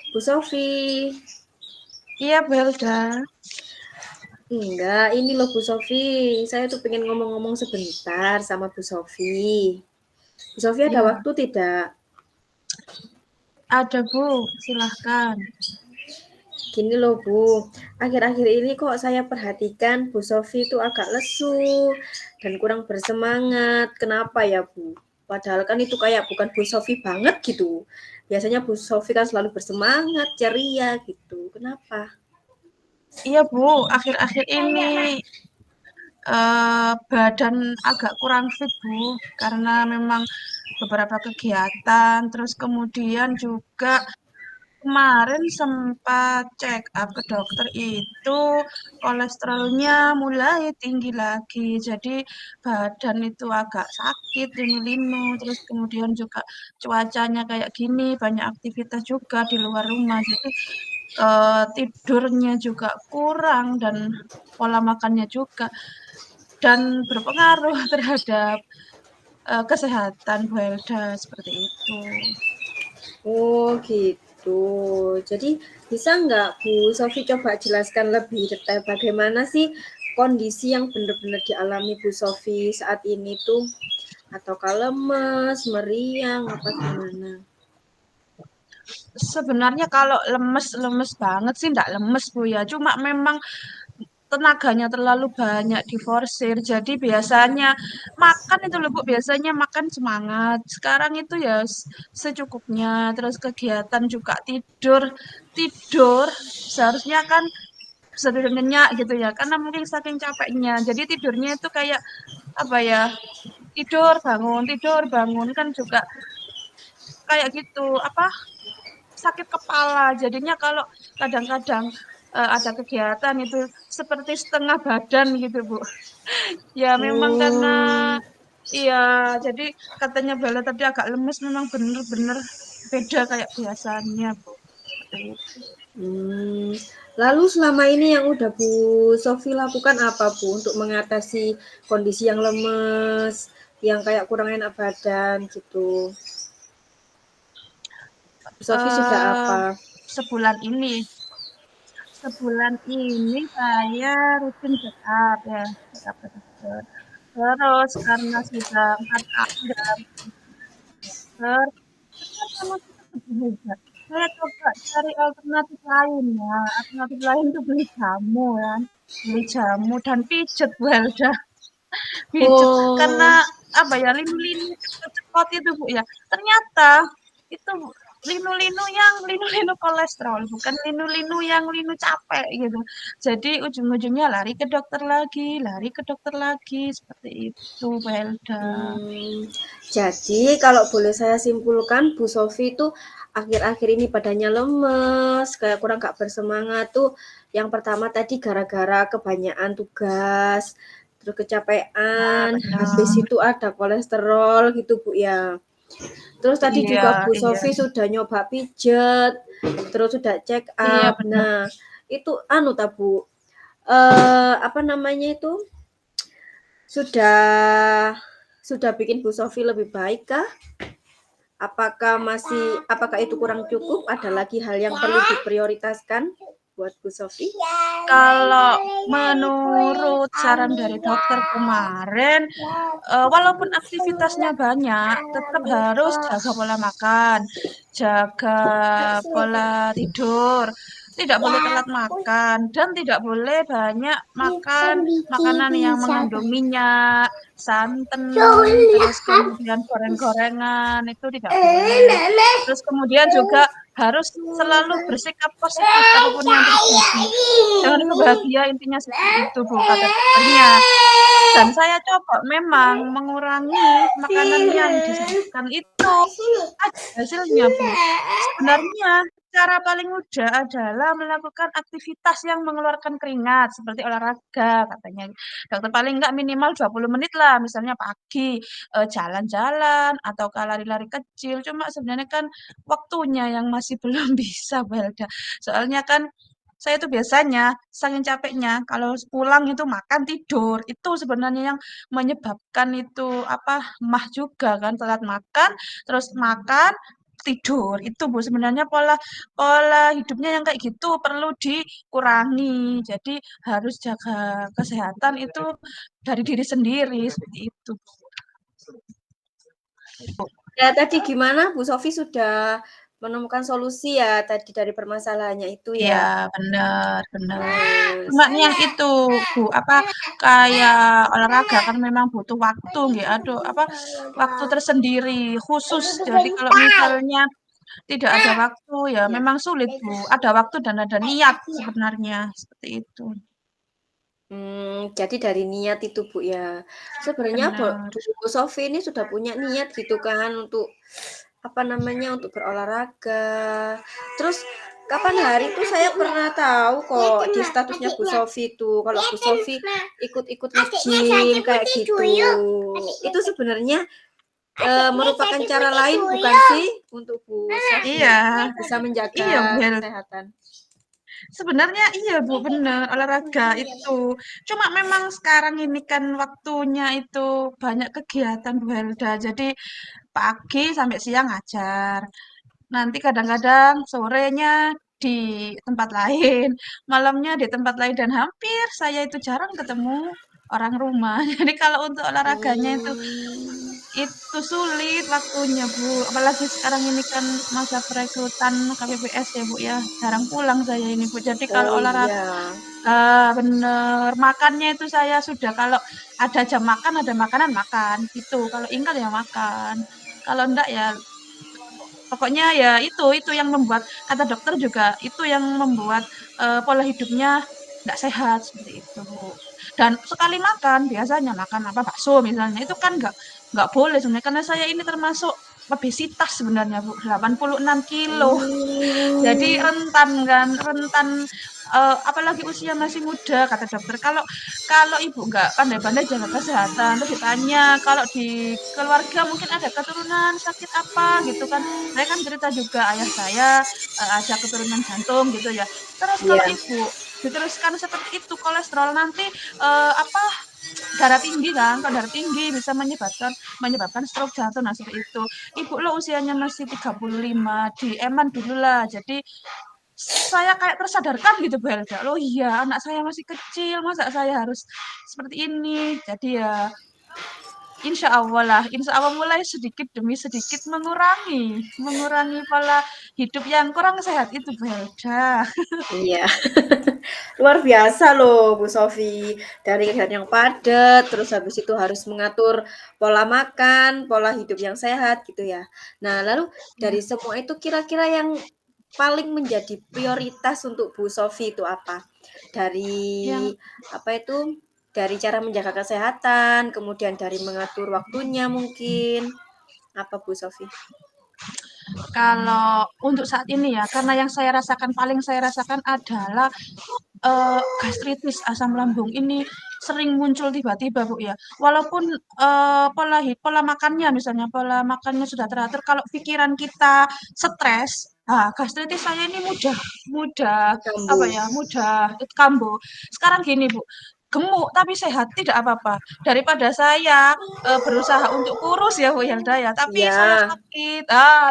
Bu Sofi. Iya, Belda. Enggak, ini loh Bu Sofi. Saya tuh pengen ngomong-ngomong sebentar sama Bu Sofi. Bu Sofi ada Iya, waktu tidak? ada Bu. Silahkan. Gini loh Bu, akhir-akhir ini kok saya perhatikan Bu Sofi itu agak lesu dan kurang bersemangat. Kenapa ya Bu? Padahal kan itu kayak bukan Bu Sofi banget gitu. Biasanya Bu Sofi kan selalu bersemangat, ceria gitu. Kenapa? Iya, Bu. Akhir-akhir ini badan agak kurang fit, Bu. Karena memang beberapa kegiatan. Terus kemudian juga kemarin sempat check up ke dokter itu kolesterolnya mulai tinggi lagi. Jadi badan itu agak sakit, linu-linu. Terus kemudian juga cuacanya kayak gini, banyak aktivitas juga di luar rumah. Jadi tidurnya juga kurang dan pola makannya juga dan berpengaruh terhadap kesehatan Bu Helda seperti itu. Oh gitu. Jadi bisa nggak Bu Sofi coba jelaskan lebih detail bagaimana sih kondisi yang benar-benar dialami Bu Sofi saat ini tuh? Ataukah lemes, meriang, apa gimana? Sebenarnya kalau lemes-lemes banget sih enggak lemes Bu ya, cuma memang tenaganya terlalu banyak diforsir. Jadi biasanya makan itu loh Bu, biasanya makan semangat. Sekarang itu ya secukupnya, terus kegiatan juga tidur. Tidur seharusnya kan bisa tidur nyenyak gitu ya, karena mungkin saking capeknya. Jadi tidurnya itu kayak apa ya? Tidur bangun kan juga kayak gitu, apa sakit kepala. Jadinya kalau kadang-kadang ada kegiatan itu seperti setengah badan gitu, Bu. Ya memang karena Oh, iya, jadi katanya Bella tadi agak lemes memang bener-bener beda kayak biasanya, Bu. Seperti itu. hmm. Lalu selama ini yang udah Bu Sofi lakukan apa Bu untuk mengatasi kondisi yang lemes, yang kayak kurang enak badan gitu? Bu Sofi sudah Eh apa? sebulan ini, sebulan ini saya rutin check up ya, check up ke dokter. Terus karena sudah 4 tahun dalam dokter, ternyata masih tetap beda. Saya coba cari alternatif lain ya. Alternatif lain tuh beli jamu ya. Beli jamu dan pijet Welda. Pijet. Karena Oh, apa ya, linu-linu cepet-cepet itu Bu ya. Ternyata itu linu-linu yang linu-linu kolesterol, bukan linu-linu yang linu capek gitu. Jadi ujung-ujungnya lari ke dokter lagi, lari ke dokter lagi. Seperti itu, Welda. hmm. Jadi kalau boleh saya simpulkan, Bu Sofi itu akhir-akhir ini badannya lemes, kayak kurang gak bersemangat tuh. Yang pertama tadi gara-gara kebanyakan tugas, terus Ya, kecapean, habis benar. itu ada kolesterol gitu Bu ya. Terus tadi Iya, juga Bu iya. Sofi sudah nyoba pijet, terus sudah check Iya, up. benar. Nah, itu anu tak Bu, apa namanya itu, sudah sudah bikin Bu Sofi lebih baik kah? Apakah itu kurang cukup? Ada lagi hal yang perlu diprioritaskan buat Bu Sofi? Kalau menurut saran dari dokter kemarin, walaupun aktivitasnya banyak, tetap harus jaga pola makan, jaga pola tidur, tidak boleh telat makan, dan tidak boleh banyak makan makanan yang mengandung minyak, santan, terus kemudian goreng-gorengan, itu tidak boleh. Terus kemudian juga harus selalu bersikap positif apapun yang terjadi. Jangan kebahagia intinya seperti itu Bu, kata dokternya. Dan saya coba memang mengurangi makanan yang disajikan itu. Ada hasilnya Bu. Sebenarnya cara paling mudah adalah melakukan aktivitas yang mengeluarkan keringat seperti olahraga katanya. Dokter paling enggak minimal 20 menit lah, misalnya pagi jalan-jalan atau lari-lari kecil. Cuma sebenarnya kan waktunya yang masih belum bisa Bu Helda. Soalnya kan saya itu biasanya saking capeknya kalau pulang itu makan tidur. Itu sebenarnya yang menyebabkan itu apa mah juga kan telat makan, terus makan tidur. Itu Bu sebenarnya pola pola hidupnya yang kayak gitu perlu dikurangi. Jadi harus jaga kesehatan itu dari diri sendiri seperti itu. Ya tadi gimana Bu Sofi sudah menemukan solusi ya tadi dari permasalahannya itu Iya, ya? bener, bener. Wes. Cuma nih yang itu, Bu, apa kayak olahraga kan memang butuh waktu, nggih. Aduh, apa waktu tersendiri khusus. Jadi kalau misalnya tidak ada waktu ya memang sulit, Bu. Ada waktu dan ada niat sebenarnya seperti itu. Jadi dari niat itu Bu ya. Sebenarnya Benar. Bu Sofi ini sudah punya niat gitu kan untuk apa namanya untuk berolahraga. Terus kapan hari itu saya pernah tahu kok di statusnya Bu Sofi itu kalau Bu Sofi ikut-ikut nge-gym kayak gitu. Itu sebenarnya merupakan cara lain bukan sih untuk Bu Sofi Iya, bisa menjaga iya, Bel. kesehatan? Sebenarnya iya Bu, bener, olahraga itu. Cuma memang sekarang ini kan waktunya itu banyak kegiatan Bu Helda. Jadi pagi sampai siang ngajar. Nanti kadang-kadang sorenya di tempat lain, malamnya di tempat lain dan hampir saya itu jarang ketemu orang rumah. Jadi kalau untuk olahraganya Hmm. itu sulit waktunya, Bu. Apalagi sekarang ini kan masa perekrutan KPPS ya, Bu ya. Jarang pulang saya ini, Bu. Jadi kalau Oh olahraga iya. bener. Makannya itu saya sudah kalau ada jam makan, ada makanan makan. Itu kalau ingat ya makan. Kalau enggak ya pokoknya ya itu yang membuat kata dokter juga itu yang membuat pola hidupnya nggak sehat seperti itu, Bu. Dan sekali makan biasanya makan apa bakso misalnya itu kan nggak boleh sebenarnya karena saya ini termasuk obesitas sebenarnya Bu 86 kilo. Jadi Hmm. rentan kan, rentan apalagi usia masih muda kata dokter. Kalau kalau ibu nggak pandai-pandai jaga kesehatan, terus ditanya kalau di keluarga mungkin ada keturunan sakit apa gitu kan. Saya kan cerita juga ayah saya ada keturunan jantung gitu ya. Terus kalau Iya. ibu diteruskan seperti itu kolesterol nanti apa darah tinggi kan, kalau darah tinggi bisa menyebabkan menyebabkan stroke jantung nah seperti itu. Ibu lo usianya masih 35 di eman dulu lah. Jadi saya kayak tersadarkan gitu Bu Helga. Oh iya, anak saya masih kecil, masa saya harus seperti ini. Jadi ya insya Allah mulai sedikit demi sedikit mengurangi pola hidup yang kurang sehat itu Bu Helga. Iya. Luar biasa loh Bu Sofi. Dari kegiatan yang padat, terus habis itu harus mengatur pola makan, pola hidup yang sehat gitu ya. Nah, lalu Ya, dari semua itu kira-kira yang paling menjadi prioritas untuk Bu Sofi itu apa? Dari yang apa itu? Dari cara menjaga kesehatan, kemudian dari mengatur waktunya mungkin. Apa Bu Sofi? kalau untuk saat ini ya, karena yang saya rasakan paling saya rasakan adalah gastritis, asam lambung ini sering muncul tiba-tiba, Bu, ya. Walaupun, pola makannya misalnya, pola makannya sudah teratur, kalau pikiran kita stres, gastritis saya ini mudah mudah, apa Kambuh. ya, mudah kambuh. Sekarang gini, Bu, gemuk tapi sehat, tidak apa-apa. Daripada saya, berusaha untuk kurus ya, Bu Hilda, ya, tapi Iya, saya sakit,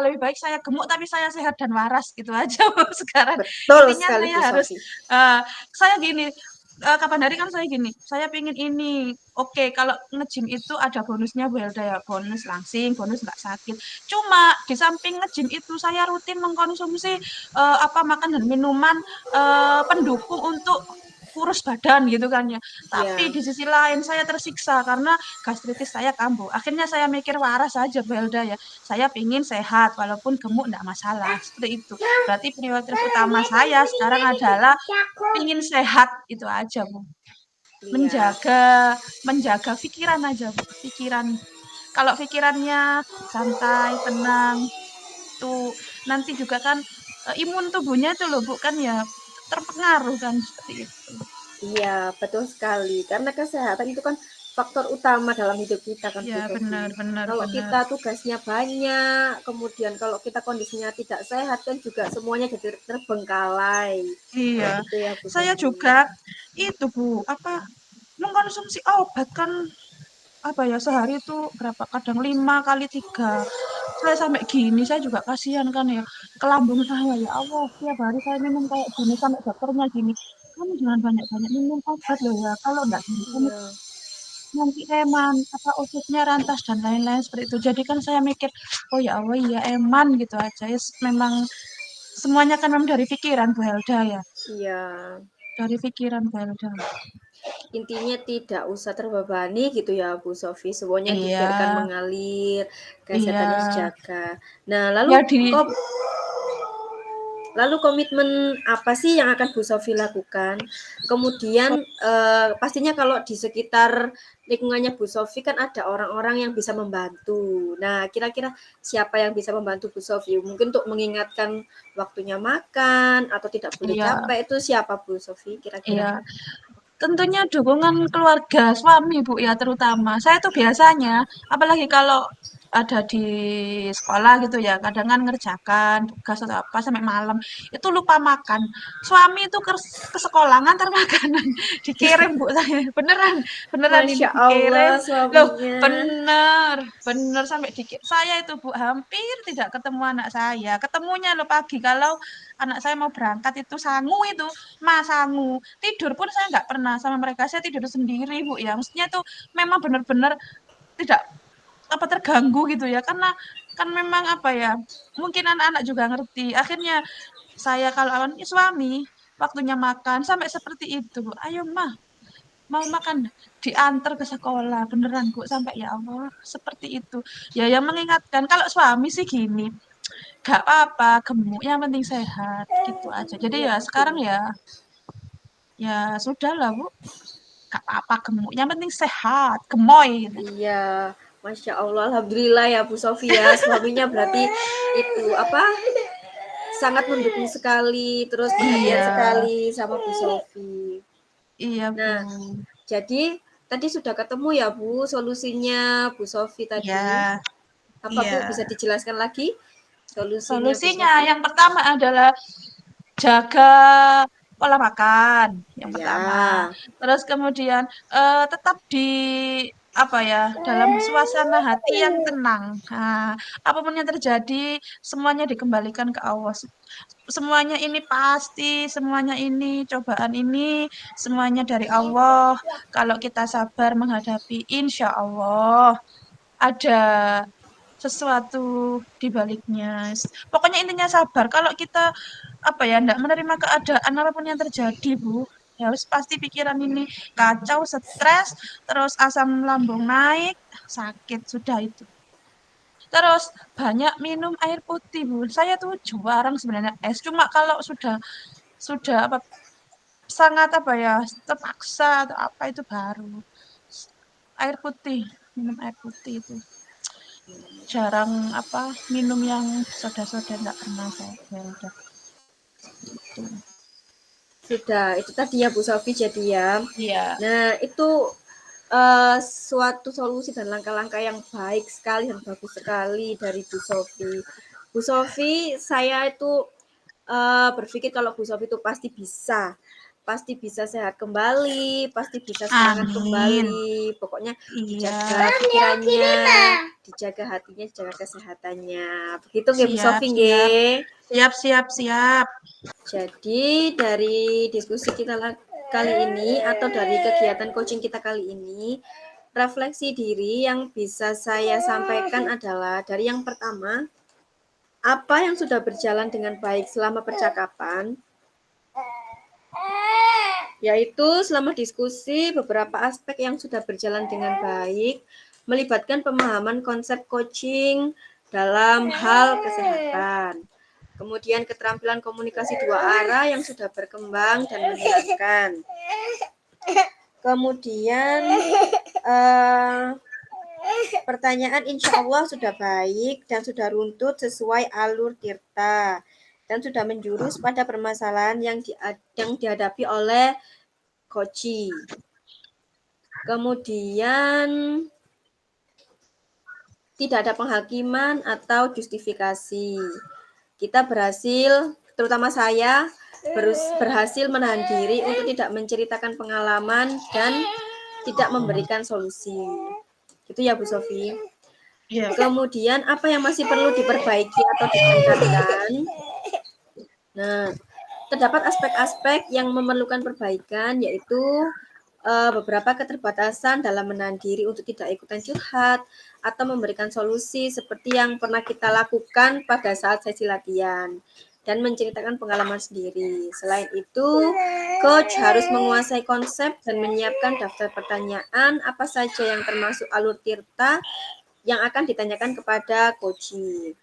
lebih baik saya gemuk tapi saya sehat dan waras, gitu aja, Bu, sekarang. betul Intinya sekali saya Bu harus Sofi. saya gini, kapan hari kan saya gini, saya pengen ini, oke kalau nge-gym itu ada bonusnya Bu Helda ya, bonus langsing, bonus nggak sakit. Cuma di samping nge-gym itu saya rutin mengkonsumsi apa makan dan minuman pendukung untuk kurus badan gitu kan ya. Tapi Iya. di sisi lain saya tersiksa karena gastritis saya kambuh. Akhirnya saya mikir waras aja Bu Helda ya. Saya pingin sehat walaupun gemuk enggak masalah. Seperti itu. Berarti prioritas utama saya sekarang adalah pingin sehat itu aja Bu. Iya. Menjaga menjaga pikiran aja Bu. Pikiran. Kalau pikirannya santai, tenang, tuh nanti juga kan imun tubuhnya itu loh Bu kan ya terpengaruh kan seperti itu. Iya, betul sekali. Karena kesehatan itu kan faktor utama dalam hidup kita kan, Bu Ya Sofi. benar benar Kalau benar. kita tugasnya banyak, kemudian kalau kita kondisinya tidak sehat kan juga semuanya jadi terbengkalai. Iya. Gitu ya, Bu Saya Sofi. juga itu Bu, apa mengkonsumsi obat kan apa ya, sehari itu berapa, kadang 5 kali 3. Saya sampai gini, saya juga kasihan kan ya, ke lambung saya, ya Allah, tiap hari saya minum kayak gini, sampai dokternya gini, "Kamu jangan banyak-banyak minum obat loh ya, kalau enggak gini kamu Iya. nanti eman, apa, ususnya rantas dan lain-lain," seperti itu. Jadi kan saya mikir, "Oh ya Allah, iya eman," gitu aja, memang semuanya kan memang dari pikiran Bu Helda ya, Iya. dari pikiran Bu Helda. Intinya tidak usah terbebani gitu ya Bu Sofi, semuanya Iya, dibiarkan mengalir, iya, kesehatannya dijaga. Nah, lalu ya di kok lalu komitmen apa sih yang akan Bu Sofi lakukan? Kemudian pastinya kalau di sekitar lingkungannya Bu Sofi kan ada orang-orang yang bisa membantu. Nah, kira-kira siapa yang bisa membantu Bu Sofi? Mungkin untuk mengingatkan waktunya makan atau tidak boleh iya, capek itu siapa Bu Sofi kira-kira? iya. Tentunya dukungan keluarga, suami Bu ya terutama. Saya tuh biasanya, apalagi kalau ada di sekolah gitu ya, kadang kan ngerjakan tugas atau apa sampai malam, itu lupa makan. Suami itu ke sekolah ngantar makanan, dikirim Bu saya. Beneran, beneran ini Masya dikirim. Allah Loh, suaminya. bener, bener sampai dikirim. Saya itu Bu hampir tidak ketemu anak saya. Ketemunya loh pagi kalau anak saya mau berangkat itu sangu itu, Mas sangu. Tidur pun saya nggak pernah sama mereka, saya tidur sendiri, Bu, ya. Maksudnya tuh memang benar-benar tidak apa terganggu gitu ya, karena kan memang apa ya, mungkin anak-anak juga ngerti. Akhirnya saya kalau awan suami waktunya makan sampai seperti itu, Bu. Ayo mah mau makan diantar ke sekolah beneran Bu sampai ya Allah seperti itu. Ya yang mengingatkan kalau suami sih gini, gak apa-apa gemuk yang penting sehat gitu aja. Jadi Iya ya sekarang betul. ya sudah lah Bu, gak apa-apa gemuk, yang penting sehat, gemoy gitu. Iya, Masya Allah, Alhamdulillah ya Bu Sofi ya, suaminya berarti itu apa sangat mendukung sekali, terus perhatian Iya, sekali sama Bu Sofi. iya Bu. Nah, jadi tadi sudah ketemu ya Bu solusinya Bu Sofi Iya, tadi. Apa iya. Bu bisa dijelaskan lagi solusinya Bu Solusinya Sofi? yang pertama adalah jaga pola makan, yang pertama. Ya, Terus kemudian, tetap di apa ya, dalam suasana hati yang tenang. Nah, apa yang terjadi semuanya dikembalikan ke Allah. Semuanya ini pasti, semuanya ini cobaan ini, semuanya dari Allah. Kalau kita sabar menghadapi, insya Allah ada sesuatu di baliknya. Pokoknya intinya sabar. Kalau kita apa ya, ndak menerima keadaan apapun yang terjadi, Bu, ya harus pasti pikiran ini kacau, stres, terus asam lambung naik, sakit, sudah itu. Terus banyak minum air putih, Bu. Saya tuh jarang sebenarnya es, cuma kalau sudah apa sangat apa ya, terpaksa atau apa itu baru air putih, minum air putih itu. Jarang apa minum yang soda-soda nggak pernah saya. Ya udah gitu. sudah itu tadi ya Bu Sofi jadi ya. Iya, Nah, itu suatu solusi dan langkah-langkah yang baik sekali dan bagus sekali dari Bu Sofi. Bu Sofi, saya itu berpikir kalau Bu Sofi itu pasti bisa sehat kembali, pasti bisa semangat amin. kembali. Pokoknya Iya, dijaga pikirannya, dijaga hatinya, dijaga kesehatannya. Begitu nggih Bu siap, Sofi siap. nggih. Siap, siap, siap. Jadi dari diskusi kita kali ini atau dari kegiatan coaching kita kali ini, refleksi diri yang bisa saya sampaikan adalah dari yang pertama, apa yang sudah berjalan dengan baik selama percakapan, yaitu selama diskusi beberapa aspek yang sudah berjalan dengan baik, melibatkan pemahaman konsep coaching dalam hal kesehatan. Kemudian keterampilan komunikasi dua arah yang sudah berkembang dan menyenangkan. Kemudian pertanyaan insya Allah sudah baik dan sudah runtut sesuai alur tirta dan sudah menjurus pada permasalahan yang dihadapi oleh Koci. Kemudian tidak ada penghakiman atau justifikasi. Kita berhasil, terutama saya, berhasil menahan diri untuk tidak menceritakan pengalaman dan tidak memberikan solusi. Gitu ya Bu Sofi. Iya. Kemudian apa yang masih perlu diperbaiki atau ditingkatkan? Nah, terdapat aspek-aspek yang memerlukan perbaikan, yaitu beberapa keterbatasan dalam menahan diri untuk tidak ikutan curhat atau memberikan solusi seperti yang pernah kita lakukan pada saat sesi latihan dan menceritakan pengalaman sendiri. Selain itu, coach harus menguasai konsep dan menyiapkan daftar pertanyaan apa saja yang termasuk alur tirta yang akan ditanyakan kepada coachee.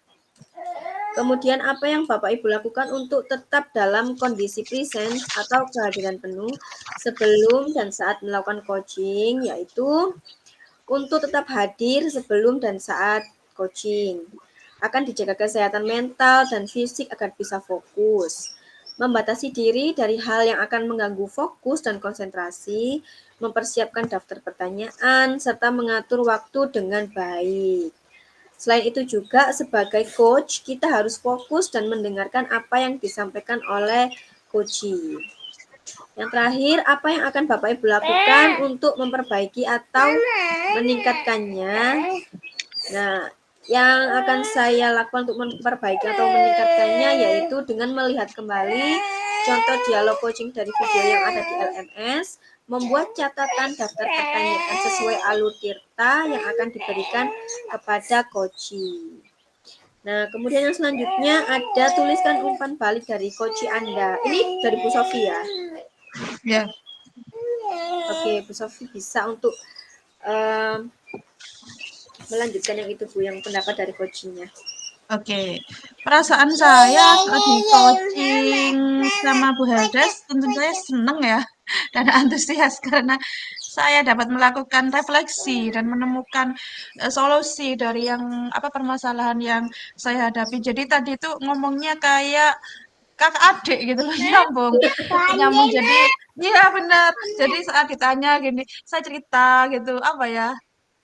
Kemudian apa yang Bapak Ibu lakukan untuk tetap dalam kondisi present atau kehadiran penuh sebelum dan saat melakukan coaching, yaitu untuk tetap hadir sebelum dan saat coaching. Akan dijaga kesehatan mental dan fisik agar bisa fokus. Membatasi diri dari hal yang akan mengganggu fokus dan konsentrasi, mempersiapkan daftar pertanyaan, serta mengatur waktu dengan baik. Selain itu juga sebagai coach, kita harus fokus dan mendengarkan apa yang disampaikan oleh coachee. Yang terakhir, apa yang akan Bapak Ibu lakukan untuk memperbaiki atau meningkatkannya? Nah, yang akan saya lakukan untuk memperbaiki atau meningkatkannya yaitu dengan melihat kembali contoh dialog coaching dari video yang ada di LMS, membuat catatan daftar pertanyaan sesuai alur tirta yang akan diberikan kepada coaching. Nah, kemudian yang selanjutnya ada tuliskan umpan balik dari coaching Anda. Ini dari Bu Sofi ya. Ya. Oke, Bu Sofi bisa untuk um, melanjutkan yang itu Bu, yang pendapat dari coachingnya. Oke, perasaan saya saat di coaching sama Bu Heldes tentu saya senang ya dan antusias karena saya dapat melakukan refleksi dan menemukan solusi dari yang apa permasalahan yang saya hadapi. Jadi tadi itu ngomongnya kayak kakak adik gitu loh, nyambung nyambung. Jadi iya benar. Jadi saat ditanya gini, saya cerita gitu apa ya,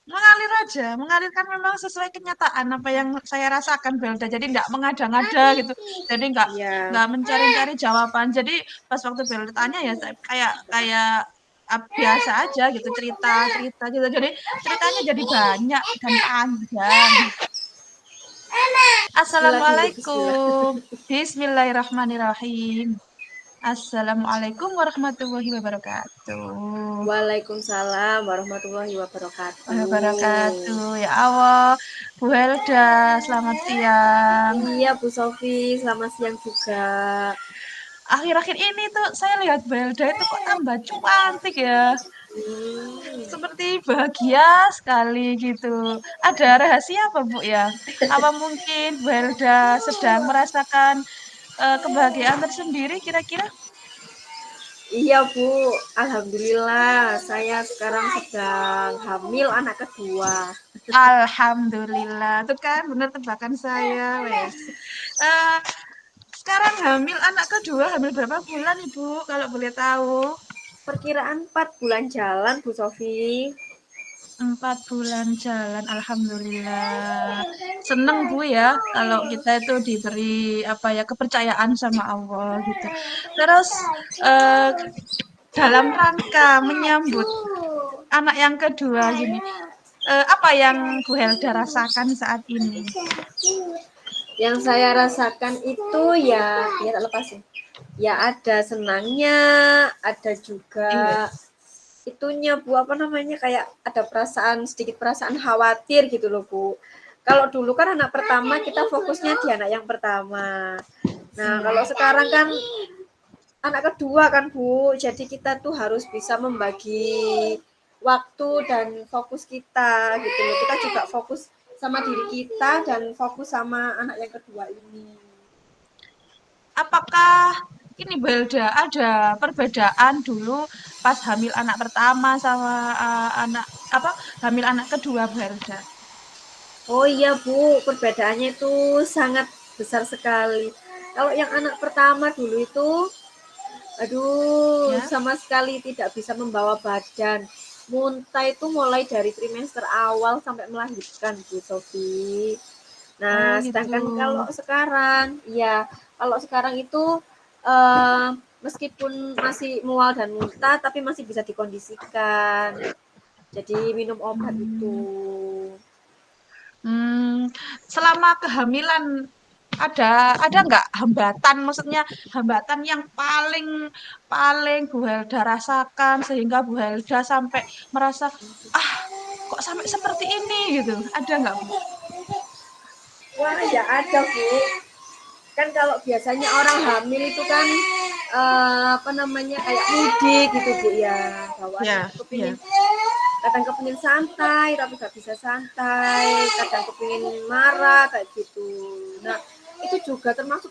mengalir aja, mengalirkan memang sesuai kenyataan apa yang saya rasakan Belda. Jadi nggak mengada-ngada gitu. Jadi Iya, nggak mencari-cari jawaban. Jadi pas waktu Belda tanya ya saya kayak kayak biasa aja gitu cerita-cerita gitu. Jadi ceritanya jadi banyak dan panjang. bismillah dulu, bismillah. Assalamualaikum. Bismillahirrahmanirrahim. Assalamualaikum warahmatullahi wabarakatuh. Waalaikumsalam warahmatullahi wabarakatuh. Wabarakatuh. Ya Allah, Bu Helda, selamat siang. Iya, Bu Sofi, selamat siang juga. Akhir-akhir ini tuh saya lihat Bu Helda itu kok tambah cantik ya. Hmm, Seperti bahagia sekali gitu. Ada rahasia apa Bu ya? Apa mungkin Bu Helda sedang merasakan kebahagiaan tersendiri kira-kira? iya, Bu. Alhamdulillah, saya sekarang sedang hamil anak kedua. Alhamdulillah. Tuh kan bener tebakan saya, wes. Eh, Sekarang hamil anak kedua, hamil berapa bulan Ibu, kalau boleh tahu? Perkiraan 4 bulan jalan, Bu Sofi. 4 bulan jalan, alhamdulillah. Seneng Bu ya, kalau kita itu diberi apa ya kepercayaan sama Allah gitu. Terus eh, dalam rangka menyambut anak yang kedua gini, apa yang Bu Helda rasakan saat ini? Yang saya rasakan itu ya tak lepasin. Ya ada senangnya, ada Iya. juga itunya Bu, apa namanya, kayak ada perasaan, sedikit perasaan khawatir gitu loh Bu. Kalau dulu kan anak pertama kita fokusnya di anak yang pertama. Nah, Iya. kalau sekarang kan anak kedua kan Bu, jadi kita tuh harus bisa membagi waktu dan fokus kita gitu loh. Kita juga fokus sama diri kita dan fokus sama anak yang kedua ini. Apakah ini Belda ada perbedaan dulu pas hamil anak pertama sama anak apa hamil anak kedua Belda? Oh iya Bu, perbedaannya itu sangat besar sekali. Kalau yang anak pertama dulu itu, aduh, Ya. sama sekali tidak bisa membawa badan. Muntah itu mulai dari trimester awal sampai melahirkan, Bu Sofi. Oh Nah, gitu. sedangkan kalau sekarang, ya, kalau sekarang itu meskipun masih mual dan muntah, tapi masih bisa dikondisikan. jadi minum obat itu. Hmm. Hmm, selama kehamilan ada nggak hambatan, maksudnya hambatan yang paling paling Bu Helda rasakan sehingga Bu Helda sampai merasa ah kok sampai seperti ini gitu, ada nggak Bu? Wah, ya ada Bu. Kan kalau biasanya orang hamil itu kan apa namanya kayak mudik gitu Bu ya. Bawaannya Ya, itu kepingin ya, kadang kepingin santai tapi gak bisa santai, kadang kepingin marah kayak gitu. Nah itu juga termasuk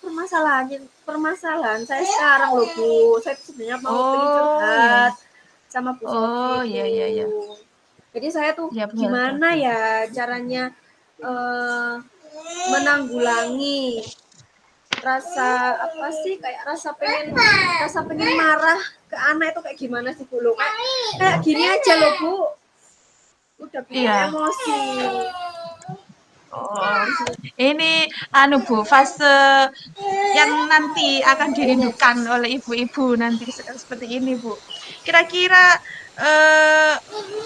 permasalahan saya sekarang loh Bu. Saya tuh sebenarnya mau pengen oh ya, curhat sama Bu oh Sofi ya itu. ya ya Jadi saya tuh ya Bu Helda. gimana ya caranya eh, menanggulangi rasa apa sih kayak rasa pengen marah ke anak itu kayak gimana sih Bu lo kayak gini aja loh Bu, udah bikin Iya. emosi. Oh, ini anu Bu, fase yang nanti akan dirindukan oleh ibu-ibu nanti seperti ini, Bu. Kira-kira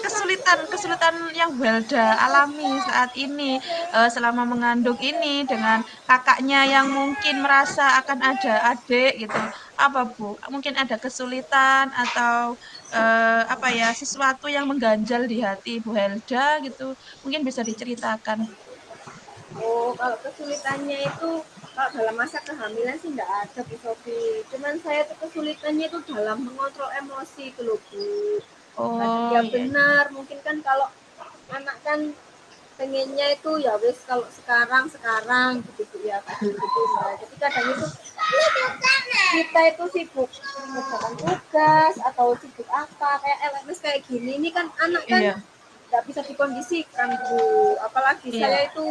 kesulitan-kesulitan yang Welda alami saat ini selama mengandung ini dengan kakaknya yang mungkin merasa akan ada adik gitu. Apa, Bu? Mungkin ada kesulitan atau apa ya, sesuatu yang mengganjal di hati Bu Helda gitu. Mungkin bisa diceritakan. Oh kalau kesulitannya itu kalau dalam masa kehamilan sih enggak ada Bu Sofi, cuman saya tuh kesulitannya itu dalam mengontrol emosi itu loh Bu. Kadang Oh ya iya, iya. benar mungkin kan kalau anak kan pengennya itu ya wis kalau sekarang sekarang gitu ya kadang gitu nah jadi kadang itu kita itu sibuk mengerjakan tugas atau sibuk apa kayak LMS kayak gini ini kan anak kan Iya, nggak bisa dikondisikan Bu, apalagi iya. saya itu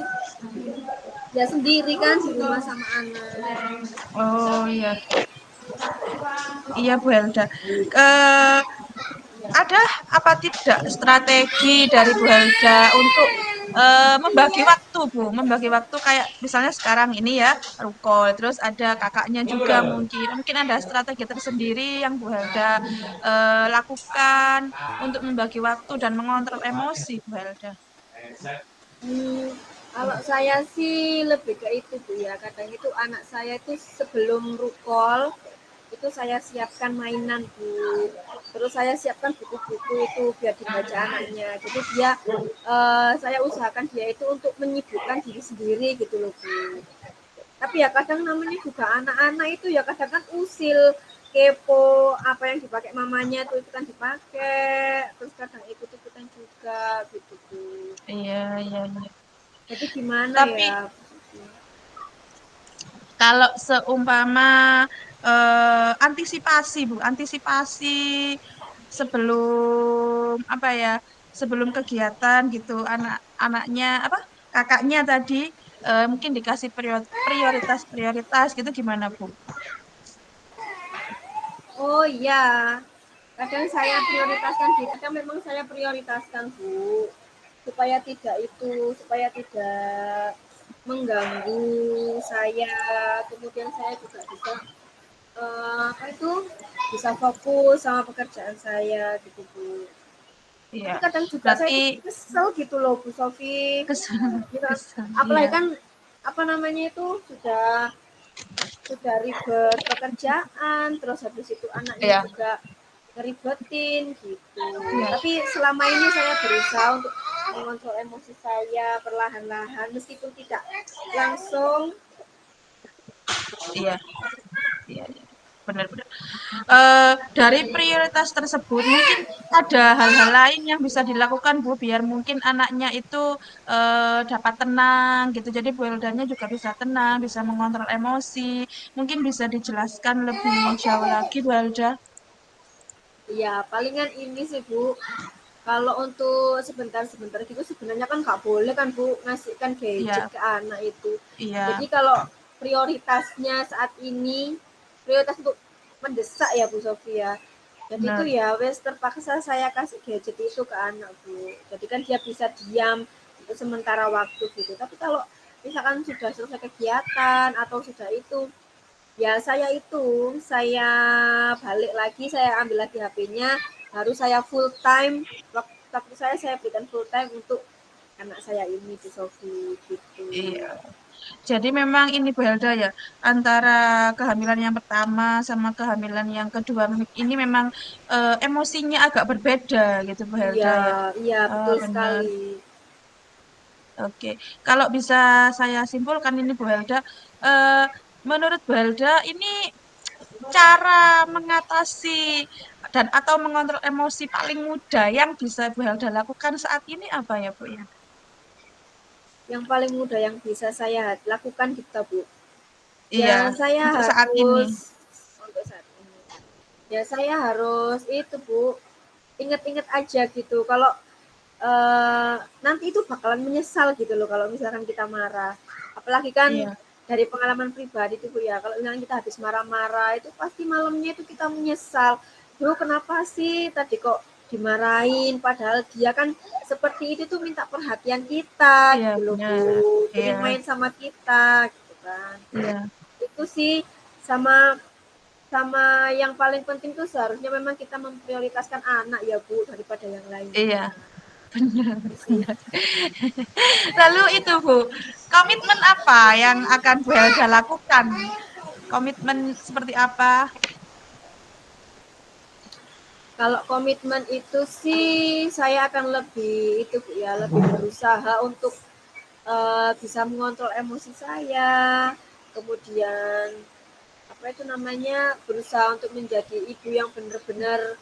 ya sendiri kan di rumah sama anak. Oh iya, iya Bu Helda. Eh, ada apa tidak strategi dari Bu Helda untuk membagi waktu Bu, membagi waktu kayak misalnya sekarang ini ya rukol, terus ada kakaknya juga mungkin, mungkin ada strategi tersendiri yang Bu Helda lakukan untuk membagi waktu dan mengontrol emosi Bu Helda. Hmm, kalau saya sih lebih ke itu Bu ya. Kadang itu anak saya itu sebelum rukol itu saya siapkan mainan Bu. Terus saya siapkan buku-buku itu biar dibaca anaknya. Jadi dia saya usahakan dia itu untuk menyibukkan diri sendiri gitu loh Bu. Tapi ya kadang namanya juga anak-anak itu ya kadang kan usil kepo apa yang dipakai mamanya itu kan dipakai terus kadang ikut-ikutan juga gitu Bu. Iya, iya, iya. Jadi gimana Tapi ya? kalau seumpama antisipasi Bu, antisipasi sebelum apa ya, sebelum kegiatan gitu anak-anaknya apa kakaknya tadi mungkin dikasih prioritas-prioritas gitu gimana Bu? Oh iya, kadang saya prioritaskan di kadang memang saya prioritaskan Bu, supaya tidak mengganggu saya, kemudian saya juga bisa apa itu bisa fokus sama pekerjaan saya gitu Bu. Iya, Tapi kadang juga saya berarti itu kesel gitu loh Bu Sofi, kesan gitu. kesan Apalagi iya kan apa namanya itu sudah ribet pekerjaan, terus habis itu anaknya iya juga ngeribetin gitu. iya Tapi selama ini saya berusaha untuk mengontrol emosi saya perlahan-lahan meskipun tidak langsung. iya iya, iya. Benar-benar. Dari prioritas tersebut mungkin ada hal-hal lain yang bisa dilakukan Bu biar mungkin anaknya itu dapat tenang gitu. Jadi Bu Eldanya juga bisa tenang, bisa mengontrol emosi. Mungkin bisa dijelaskan lebih jauh lagi Bu Elda. Ya palingan ini sih Bu, kalau untuk sebentar-sebentar gitu sebenarnya kan nggak boleh kan Bu ngasihkan gadget Iya, ke anak itu. iya, Jadi kalau prioritasnya saat ini prioritas untuk mendesak ya Bu Sofia. Jadi itu benar. ya wes terpaksa saya kasih gadget itu ke anak Bu. Jadi kan dia bisa diam untuk sementara waktu gitu. Tapi kalau misalkan sudah selesai kegiatan atau sudah itu ya saya balik lagi saya ambil lagi HP-nya baru saya full time waktu saya berikan full time untuk anak saya ini Bu Sofi gitu. Iya. Jadi memang ini Bu Helda ya, antara kehamilan yang pertama sama kehamilan yang kedua ini memang emosinya agak berbeda gitu Bu Helda Iya, ya. iya Oh, betul benar. sekali. Oke. Kalau bisa saya simpulkan ini Bu Helda, menurut Bu Helda ini cara mengatasi dan atau mengontrol emosi paling mudah yang bisa Bu Helda lakukan saat ini apa ya Bu ya? Yang paling mudah yang bisa saya lakukan gitu Bu. Iya, Ya saya untuk saat ini. harus untuk saat ini. Ya saya harus itu Bu, inget-inget aja gitu. Kalau nanti itu bakalan menyesal gitu loh kalau misalkan kita marah. Apalagi kan Iya, dari pengalaman pribadi itu Bu ya, kalau misalkan kita habis marah-marah itu pasti malamnya itu kita menyesal. Bro, kenapa sih tadi kok dimarahin padahal dia kan seperti itu tuh minta perhatian kita iya gitu loh benar. Bu. Iya, Pengen main sama kita gitu kan. iya, Itu sih sama sama yang paling penting tuh seharusnya memang kita memprioritaskan anak ya Bu daripada yang iya, lainnya. benar, Itu sih. benar. Lalu itu Bu, komitmen apa yang akan Bu Helda lakukan? Komitmen seperti apa? Kalau komitmen itu sih saya akan lebih itu Bu ya, lebih berusaha untuk bisa mengontrol emosi saya. Kemudian apa itu namanya? Berusaha untuk menjadi ibu yang benar-benar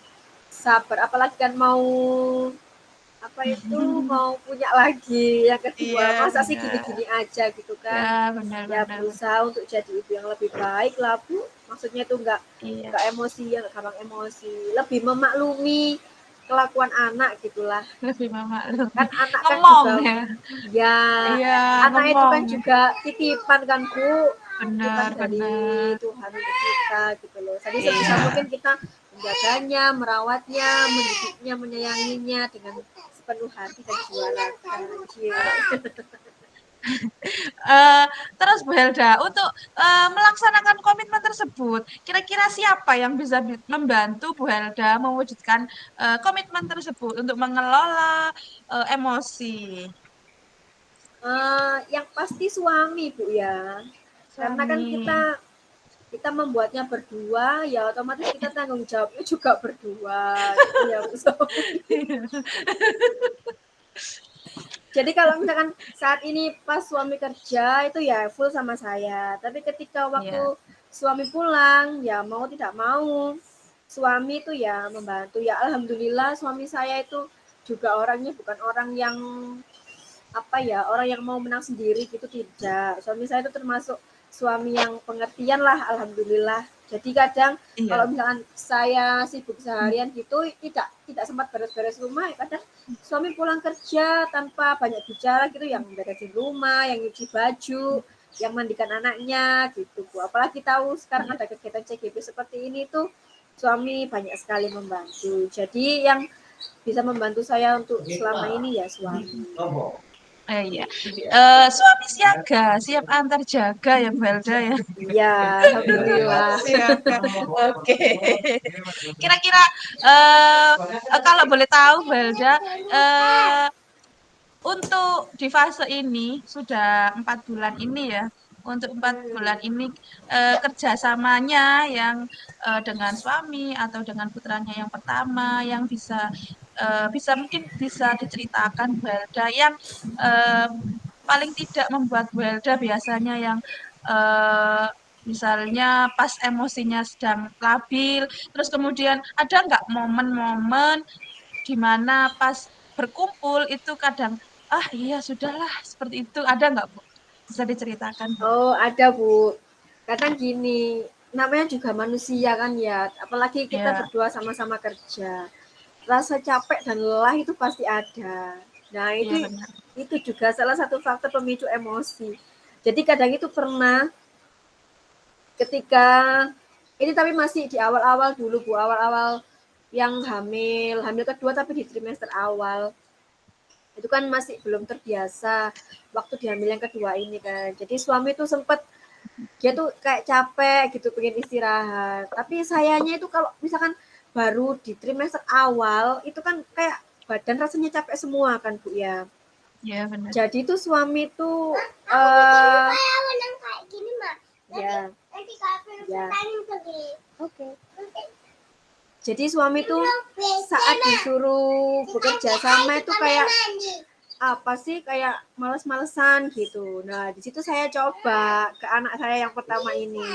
sabar. Apalagi kan mau apa itu mau punya lagi yang kedua. Iya, Masa sih benar. gini-gini aja gitu kan? Ya, benar, Ya benar, benar. berusaha untuk jadi ibu yang lebih baik lah Bu. Maksudnya itu Iya, nggak emosi ya, nggak gampang emosi, lebih memaklumi kelakuan anak gitulah. lebih memaklumi. Kan anak kan Ngomong juga ya. ya Iya, anak itu ngomong. kan juga titipan kan Bu, titipan Benar, dari benar. Tuhan untuk kita gitu loh. Jadi sebisa Iya. mungkin kita menjaganya, merawatnya, mendidiknya, menyayanginya dengan sepenuh hati dan jiwa raga. Eh, terus Bu Helda, untuk melaksanakan komitmen tersebut, kira-kira siapa yang bisa membantu Bu Helda mewujudkan komitmen tersebut untuk mengelola emosi Yang pasti suami Bu ya, karena kan suami? kita membuatnya berdua ya otomatis kita tanggung jawabnya juga berdua gitu ya Bu Sofi. Jadi kalau misalkan saat ini pas suami kerja itu ya full sama saya. Tapi ketika waktu Iya, suami pulang ya mau tidak mau suami itu ya membantu. Ya alhamdulillah suami saya itu juga orangnya bukan orang yang apa ya orang yang mau menang sendiri gitu tidak. Suami saya itu termasuk suami yang pengertian lah alhamdulillah. Jadi kadang iya. kalau misalkan saya sibuk seharian gitu tidak sempat beres-beres rumah, kadang suami pulang kerja tanpa banyak bicara gitu yang beresin rumah, yang nyuci baju, yang mandikan anaknya gitu Bu. Apalagi tahu sekarang ada kegiatan CGP seperti ini tuh suami banyak sekali membantu. Jadi yang bisa membantu saya untuk selama ini ya suami. Iya. Suami siaga, siap antar jaga ya Bu Helda ya. Iya, alhamdulillah. Siaga. Oke. Kira-kira kalau boleh tahu Bu Helda, eh, untuk di fase ini sudah 4 bulan ini ya. Untuk 4 bulan ini kerjasamanya yang dengan suami atau dengan putranya yang pertama yang bisa mungkin bisa diceritakan Bu Helda yang eh, paling tidak membuat Bu Helda biasanya yang eh, misalnya pas emosinya sedang labil, terus kemudian ada nggak momen-momen di mana pas berkumpul itu kadang, ah iya sudahlah seperti itu, ada nggak Bu? Bisa diceritakan Bu? Oh, ada Bu. Kadang gini, namanya juga manusia kan ya, apalagi kita Ya, berdua sama-sama kerja. Rasa capek dan lelah itu pasti ada. Nah, iya benar. itu juga salah satu faktor pemicu emosi. Jadi kadang itu pernah ketika ini tapi masih di awal-awal dulu Bu, awal-awal yang hamil kedua tapi di trimester awal. Itu kan masih belum terbiasa waktu di hamil yang kedua ini kan. Jadi suami tuh sempet dia tuh kayak capek gitu pengen istirahat. Tapi sayanya itu kalau misalkan baru di trimester awal itu kan kayak badan rasanya capek semua kan Bu ya. Iya benar. Jadi tuh suami tuh ya, ya. Oke. Jadi suami tuh saat disuruh bekerja sama itu kayak apa sih kayak males-malesan gitu. Nah di situ saya coba ke anak saya yang pertama ini,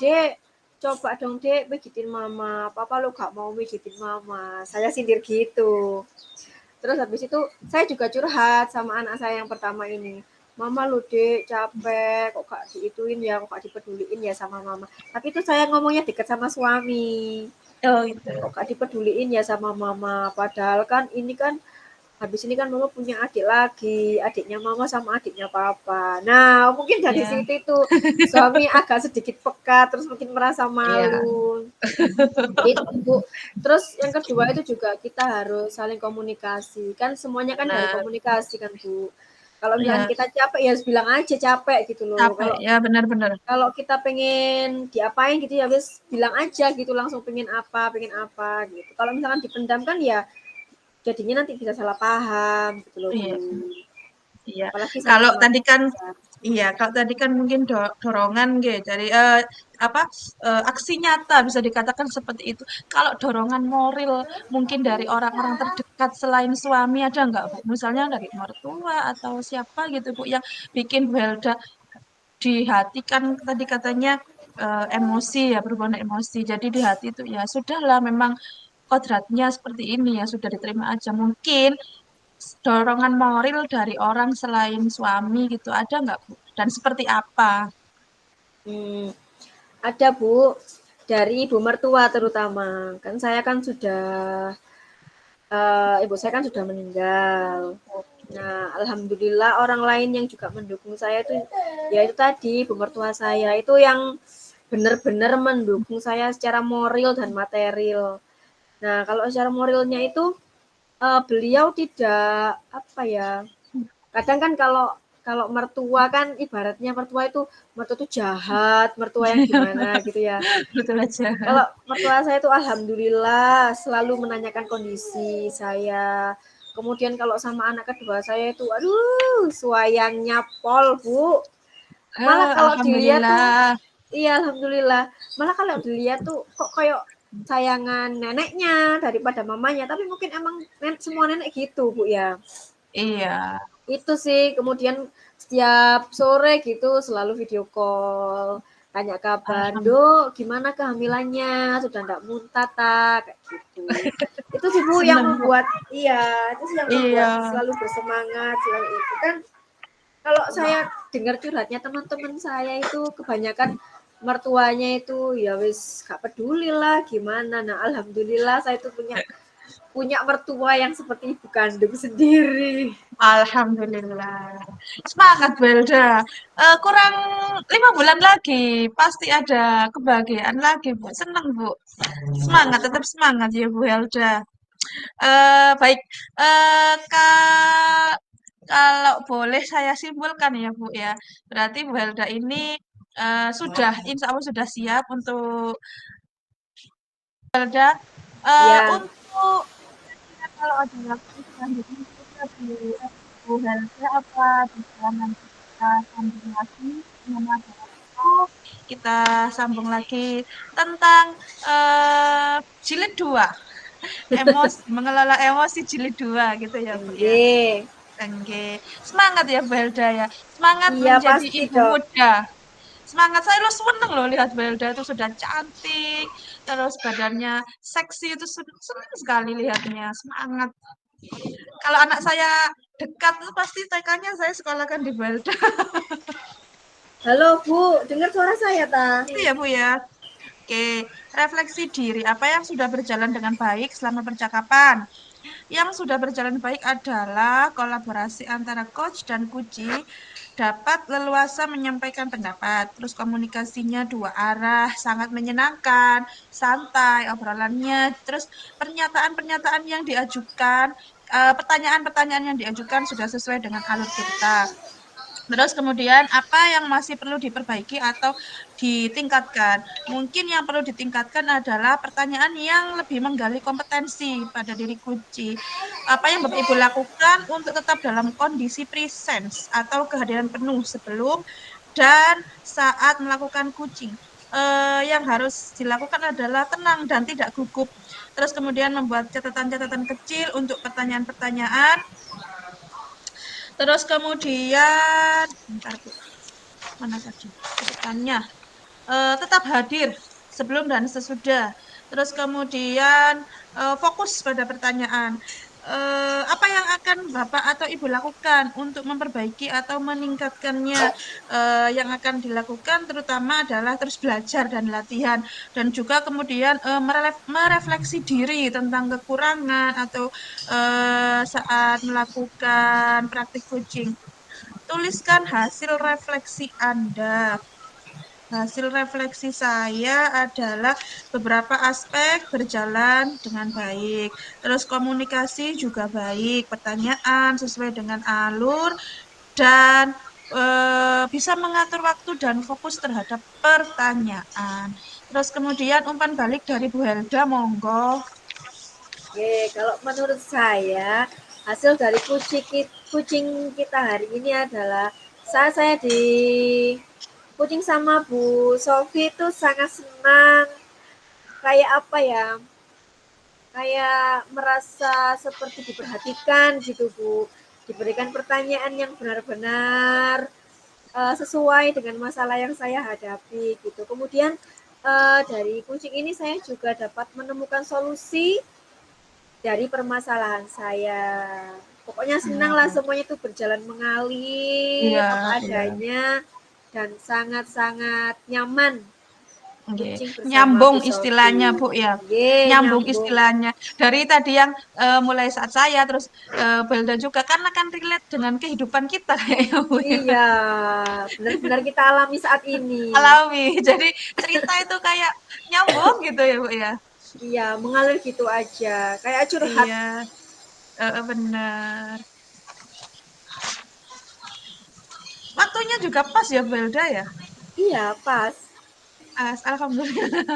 Dek, coba dong Dek pijitin mama. Papa lu gak mau pijitin mama. Saya sindir gitu. Terus habis itu saya juga curhat sama anak saya yang pertama ini. Mama lu Dek capek, kok gak diituin ya, kok gak dipeduliin ya sama mama. Tapi itu saya ngomongnya deket sama suami. Oh itu. Kok gak dipeduliin ya sama mama. Padahal kan ini kan habis ini kan mama punya adik lagi, adiknya mama sama adiknya papa. Nah, mungkin dari Iya. situ itu suami agak sedikit peka, terus mungkin merasa Iya. malu. Itu Bu. Terus yang kedua itu juga kita harus saling komunikasi. Kan semuanya kan dari Benar. komunikasi kan Bu. Kalau misalkan Iya, kita capek ya harus bilang aja capek gitu loh. capek. Kalau Ya benar-benar. kalau kita pengen diapain gitu ya wis bilang aja gitu langsung pengen apa gitu. Kalau misalkan dipendam kan ya jadinya nanti bisa salah paham gitu loh Bu. Iya. Iya. Apalagi sama Kalau tadi keluarga kan besar. iya, kalau tadi kan mungkin dorongan gitu dari apa aksi nyata bisa dikatakan seperti itu. Kalau dorongan moral mungkin dari orang-orang terdekat selain suami ada nggak Bu? Misalnya dari mertua atau siapa gitu Bu yang bikin Bu Helda di hati kan tadi katanya emosi ya berhubungan emosi. Jadi di hati itu ya sudahlah memang kodratnya seperti ini ya sudah diterima aja. Mungkin dorongan moral dari orang selain suami gitu ada nggak Bu? Dan seperti apa? Hmm, ada Bu, dari ibu mertua terutama. Kan saya kan sudah ibu saya kan sudah meninggal. Nah, alhamdulillah orang lain yang juga mendukung saya itu ya itu tadi ibu mertua saya itu yang benar-benar mendukung saya secara moral dan material. Nah, kalau secara moralnya itu beliau tidak apa ya, kadang kan kalau kalau mertua kan ibaratnya mertua itu jahat, mertua yang gimana gitu ya. Betul aja. Kalau mertua saya itu alhamdulillah selalu menanyakan kondisi saya. Kemudian kalau sama anak kedua saya itu aduh suayangnya pol, Bu. Malah kalau dilihat tuh Alhamdulillah. iya alhamdulillah. Malah kalau dilihat tuh kok kayak sayangan neneknya daripada mamanya, tapi mungkin emang semua nenek gitu, Bu ya. Iya. Itu sih, kemudian setiap sore gitu selalu video call, tanya kabar, Alhamdulillah. "Duk, gimana kehamilannya? Sudah ndak muntah tak?" Kayak gitu. Itu sih Bu yang Seneng Bu. membuat iya, itu sih yang membuat Iya. selalu bersemangat, selalu itu kan kalau saya dengar curhatnya teman-teman saya itu kebanyakan mertuanya itu ya wis gak peduli lah gimana. Nah, alhamdulillah saya itu punya punya mertua yang seperti ibu kandung sendiri. Alhamdulillah. Semangat Belda. Kurang 5 bulan lagi pasti ada kebahagiaan lagi Bu. Senang Bu. Semangat, tetap semangat ya Bu Helda. Baik, kalau boleh saya simpulkan ya Bu ya, berarti Bu Helda ini sudah, insya Allah sudah siap untuk Helda. Ya, Untuk kalau ada waktu selanjutnya kita Bu Helda apa bisa nanti kita sambung lagi dengan ada waktu kita sambung lagi tentang jilid 2 emosi mengelola emosi jilid 2 gitu ya Bu ya. nggih. Oke, semangat ya Bu Helda ya. Semangat Iya menjadi pasti ibu dong. muda. Semangat saya lu seneng loh lihat Bu Helda itu sudah cantik, terus badannya seksi itu seneng sekali lihatnya. Semangat. Kalau anak saya dekat tuh pasti TK-nya saya sekolahkan di Bu Helda. Halo Bu, dengar suara saya ta? Itu ya Bu ya. Oke, refleksi diri. Apa yang sudah berjalan dengan baik selama percakapan? Yang sudah berjalan baik adalah kolaborasi antara coach dan kuci dapat leluasa menyampaikan pendapat. Terus komunikasinya dua arah, sangat menyenangkan, santai obrolannya. Terus pernyataan-pernyataan yang diajukan, pertanyaan-pertanyaan yang diajukan sudah sesuai dengan alur cerita. Terus kemudian apa yang masih perlu diperbaiki atau ditingkatkan? Mungkin yang perlu ditingkatkan adalah pertanyaan yang lebih menggali kompetensi pada diri kuci. Apa yang Bapak Ibu lakukan untuk tetap dalam kondisi presence atau kehadiran penuh sebelum dan saat melakukan kucing. Yang harus dilakukan adalah tenang dan tidak gugup. Terus kemudian membuat catatan-catatan kecil untuk pertanyaan-pertanyaan. Terus kemudian, bentar Bu, mana tadi catatannya? Tetap hadir sebelum dan sesudah. Terus kemudian fokus pada pertanyaan. Apa yang akan Bapak atau Ibu lakukan untuk memperbaiki atau meningkatkannya? Yang akan dilakukan terutama adalah terus belajar dan latihan dan juga kemudian merefleksi diri tentang kekurangan atau saat melakukan praktik coaching. Tuliskan hasil refleksi Anda. Hasil refleksi saya adalah beberapa aspek berjalan dengan baik. Terus komunikasi juga baik, pertanyaan sesuai dengan alur dan bisa mengatur waktu dan fokus terhadap pertanyaan. Terus kemudian umpan balik dari Bu Helda, monggo. Oke, kalau menurut saya hasil dari kucing kita hari ini adalah saat saya di kucing sama Bu Sofi itu sangat senang, kayak apa ya, kayak merasa seperti diperhatikan gitu Bu, diberikan pertanyaan yang benar-benar sesuai dengan masalah yang saya hadapi gitu. Kemudian dari kucing ini saya juga dapat menemukan solusi dari permasalahan saya. Pokoknya senang lah semuanya itu berjalan mengalir Iya, apa iya. adanya dan sangat-sangat nyaman Oke. kucing bersama Nyambung Bu istilahnya, Sofi. Bu, ya. Ye, Nyambung nyambung. istilahnya. Dari tadi yang mulai saat saya, terus Belda juga, karena kan relate dengan kehidupan kita kayaknya, Bu, ya. Iya, benar-benar kita alami saat ini. Alami. Jadi cerita itu kayak nyambung gitu ya, Bu, ya. Iya, mengalir gitu aja, kayak curhat. Iya, benar. Waktunya juga pas ya, Belda ya. Iya, pas. Alhamdulillah.